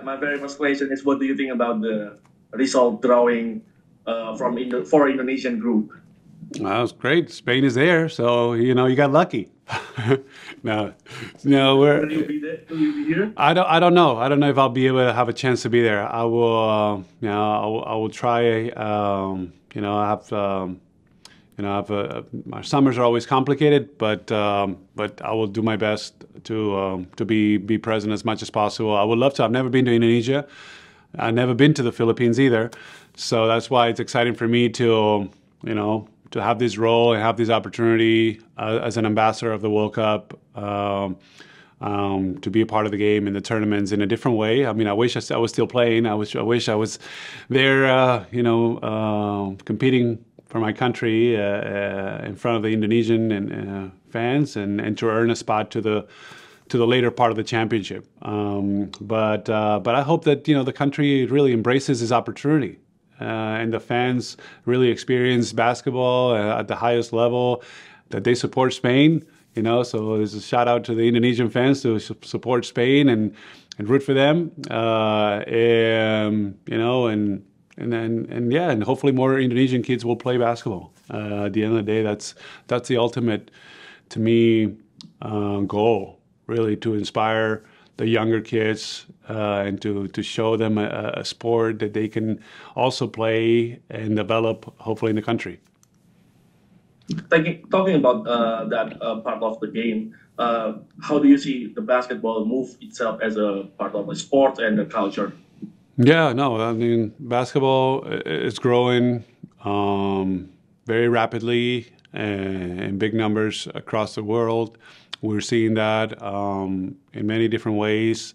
my very first question is, what do you think about the result drawing for Indonesian group? Well, it's great. Spain is there, so you got lucky. No, no, Will you be there? Will you be here? I don't know. I don't know if I'll be able to have a chance to be there. I will, I will try. I have, my summers are always complicated, but I will do my best to be present as much as possible. I would love to. I've never been to Indonesia. I've never been to the Philippines either, so that's why it's exciting for me to have this role and have this opportunity as an ambassador of the World Cup, to be a part of the game and the tournaments in a different way. I mean, I wish I was still playing. I wish I was there, competing for my country in front of the Indonesian fans and to earn a spot to the later part of the championship. But I hope that the country really embraces this opportunity. And the fans really experience basketball at the highest level, that they support Spain, so there's a shout out to the Indonesian fans to support Spain and root for them, and hopefully more Indonesian kids will play basketball. At the end of the day, that's the ultimate, to me, goal, really, to inspire the younger kids and to show them a sport that they can also play and develop, hopefully, in the country. Talking about that part of the game, how do you see the basketball move itself as a part of a sport and a culture? Yeah, no, I mean, basketball is growing very rapidly in big numbers across the world. We're seeing that in many different ways,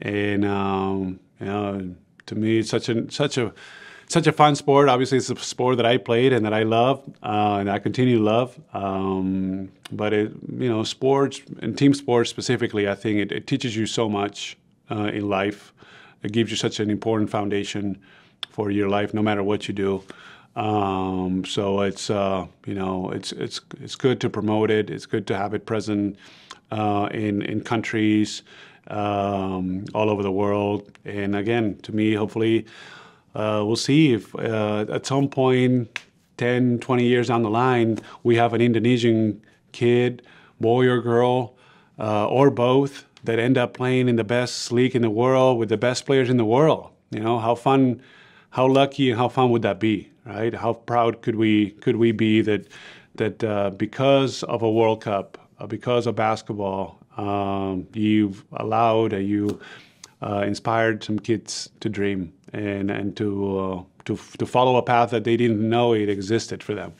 and to me, it's such a fun sport. Obviously, it's a sport that I played and that I love, and I continue to love. But sports and team sports specifically, I think it teaches you so much in life. It gives you such an important foundation for your life, no matter what you do. So it's good to promote it. It's good to have it present in countries all over the world. And again, to me, hopefully, we'll see if at some point, 10, 20 years down the line, we have an Indonesian kid, boy or girl, or both, that end up playing in the best league in the world with the best players in the world. How fun, how lucky, and how fun would that be? Right? How proud could we be that because of a World Cup, because of basketball, you've allowed and you inspired some kids to dream and to follow a path that they didn't know it existed for them.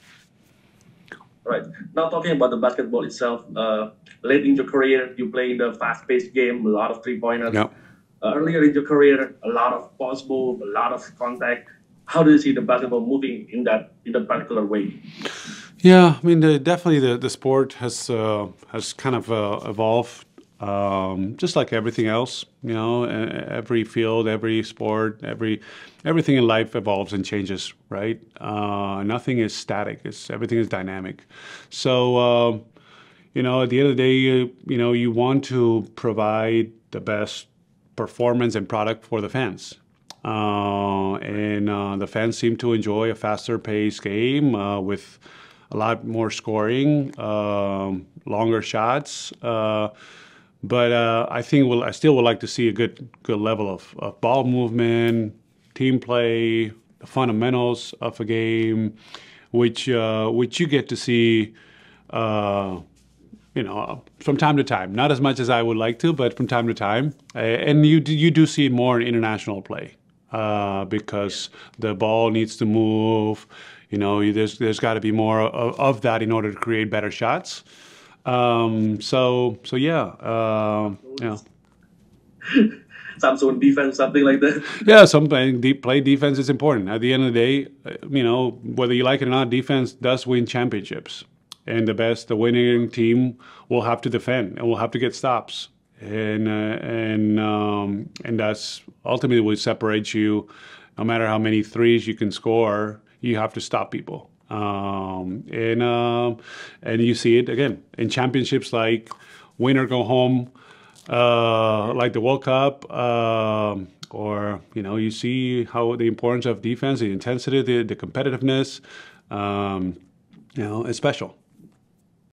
Right. Now talking about the basketball itself, late in your career, you play in the fast-paced game, a lot of three-pointers. Yep. Earlier in your career, a lot of post move, a lot of contact. How do you see the basketball moving in that particular way? Yeah, I mean, definitely the sport has kind of evolved, just like everything else. Every field, every sport, everything in life evolves and changes, right? Nothing is static. Everything is dynamic. So, at the end of the day, you want to provide the best performance and product for the fans. The fans seem to enjoy a faster paced game with a lot more scoring, longer shots. But I think I still would like to see a good level of ball movement, team play, the fundamentals of a game, which you get to see, from time to time. Not as much as I would like to, but from time to time. And you do see more international play. Because the ball needs to move, there's got to be more of that in order to create better shots. So yeah. Some zone defense, something like that. Yeah, play defense is important. At the end of the day, whether you like it or not, defense does win championships, and the winning team will have to defend and will have to get stops. And that's ultimately what separates you. No matter how many threes you can score, you have to stop people. And you see it again in championships like win or go home, like the World Cup, or You see how the importance of defense, the intensity, the competitiveness, it's special.